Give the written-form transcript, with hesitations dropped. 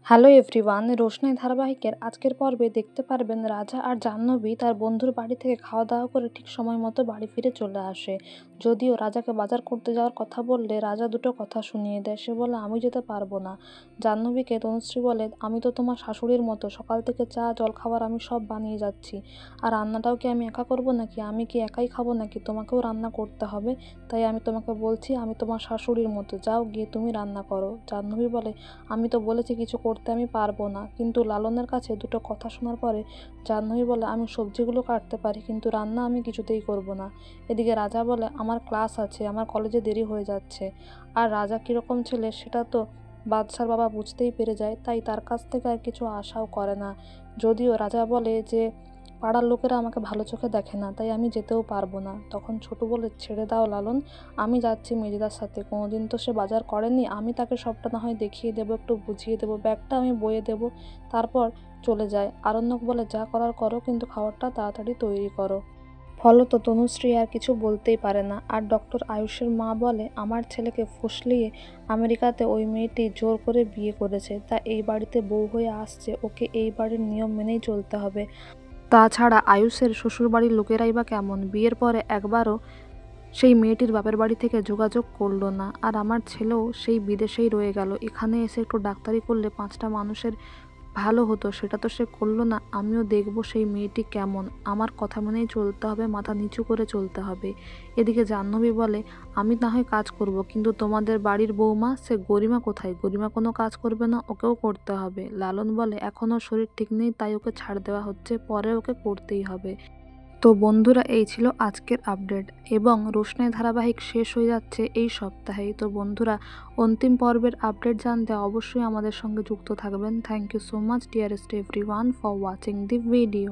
Hello everyone, রোশনাই ধারাবাহিকের আজকের পর্বে দেখতে পারবেন রাজা আর জাহ্নবী তার বন্ধুর বাড়ি থেকে খাওয়া দাওয়া করে ঠিক সময় মতো বাড়ি ফিরে চলে আসে। যদিও রাজাকে বাজার করতে যাওয়ার কথা বললে রাজা দুটো কথা শুনিয়ে দেয়। সে বলে, আমি যেতে পারবো না। জাহ্নবীকে তনুশ্রী বলে, আমি তো তোমার শাশুড়ির মতো, সকাল থেকে চা জলখাবার আমি সব বানিয়ে যাচ্ছি। আর রান্নাটাও কি আমি একা করবো নাকি? আমি কি একাই খাবো নাকি? তোমাকেও রান্না করতে হবে। তাই আমি তোমাকে বলছি, আমি তোমার শাশুড়ির মতো, যাও গিয়ে তুমি রান্না করো। জাহ্নবী বলে, আমি তো বলেছি কিছু করতে আমি পারবো না। কিন্তু লালনের কাছে দুটো কথা শোনার পরে জাহ্নবী বলে, আমি সবজিগুলো কাটতে পারি, কিন্তু রান্না আমি কিছুতেই করব না। এদিকে রাজা বলে, আমার ক্লাস আছে, আমার কলেজে দেরি হয়ে যাচ্ছে। আর রাজা কীরকম ছেলে সেটা তো বাদশার বাবা বুঝতেই পেরে যায়, তাই তার কাছ থেকে আর কিছু আশাও করে না। যদিও রাজা বলে যে পাড়ার লোকেরা আমাকে ভালো চোখে দেখে না, তাই আমি যেতেও পারবো না। তখন ছোটু বলে, ছেড়ে দাও লালন, আমি যাচ্ছি মেজদার সাথে। কোনোদিন তো সে বাজার করেনি, আমি তাকে সবটা না হয় দেখিয়ে দেবো, একটু বুঝিয়ে দেবো, ব্যাগটা আমি বয়ে দেবো, তারপর চলে যায়। আরণ্যক বলে, যা করার করো, কিন্তু খাবারটা তাড়াতাড়ি তৈরি করো। ফলত তনুশ্রী আর কিছু বলতেই পারে না। আর ডক্টর আয়ুষের মা বলে, আমার ছেলেকে ফুসলিয়ে আমেরিকাতে ওই মেয়েটি জোর করে বিয়ে করেছে, তা এই বাড়িতে বউ হয়ে আসছে, ওকে এই বাড়ির নিয়ম মেনেই চলতে হবে। তাছাড়া আয়ুষের শ্বশুরবাড়ির লোকেরাই বা কেমন, বিয়ের পরে একবারও সেই মেয়েটির বাপের বাড়ি থেকে যোগাযোগ করলো না। আর আমার ছেলেও সেই বিদেশেই রয়ে গেল, এখানে এসে একটু ডাক্তারি করলে 5টা মানুষের ভালো হতো, সেটা তো সে করলো না। আমিও দেখব সেই মেয়েটি কেমন, আমার কথা মেনেই চলতে হবে, মাথা নিচু করে চলতে হবে। এদিকে জাহ্নবী বলে, আমি না হয় কাজ করব, কিন্তু তোমাদের বাড়ির বৌমা সে গরিমা কোথায়? গরিমা কোনো কাজ করবে না, ওকেও করতে হবে। লালন বলে, এখনও শরীর ঠিক নেই, তাই ওকে ছাড় দেওয়া হচ্ছে, পরে ওকে করতেই হবে। তো বন্ধুরা, এই ছিল আজকের আপডেট, এবং রোশনাই ধারাবাহিক শেষ হয়ে যাচ্ছে এই সপ্তাহেই। তো বন্ধুরা, অন্তিম পর্বের আপডেট জানতে অবশ্যই আমাদের সঙ্গে যুক্ত থাকবেন। Thank you so much dearest everyone for watching the video.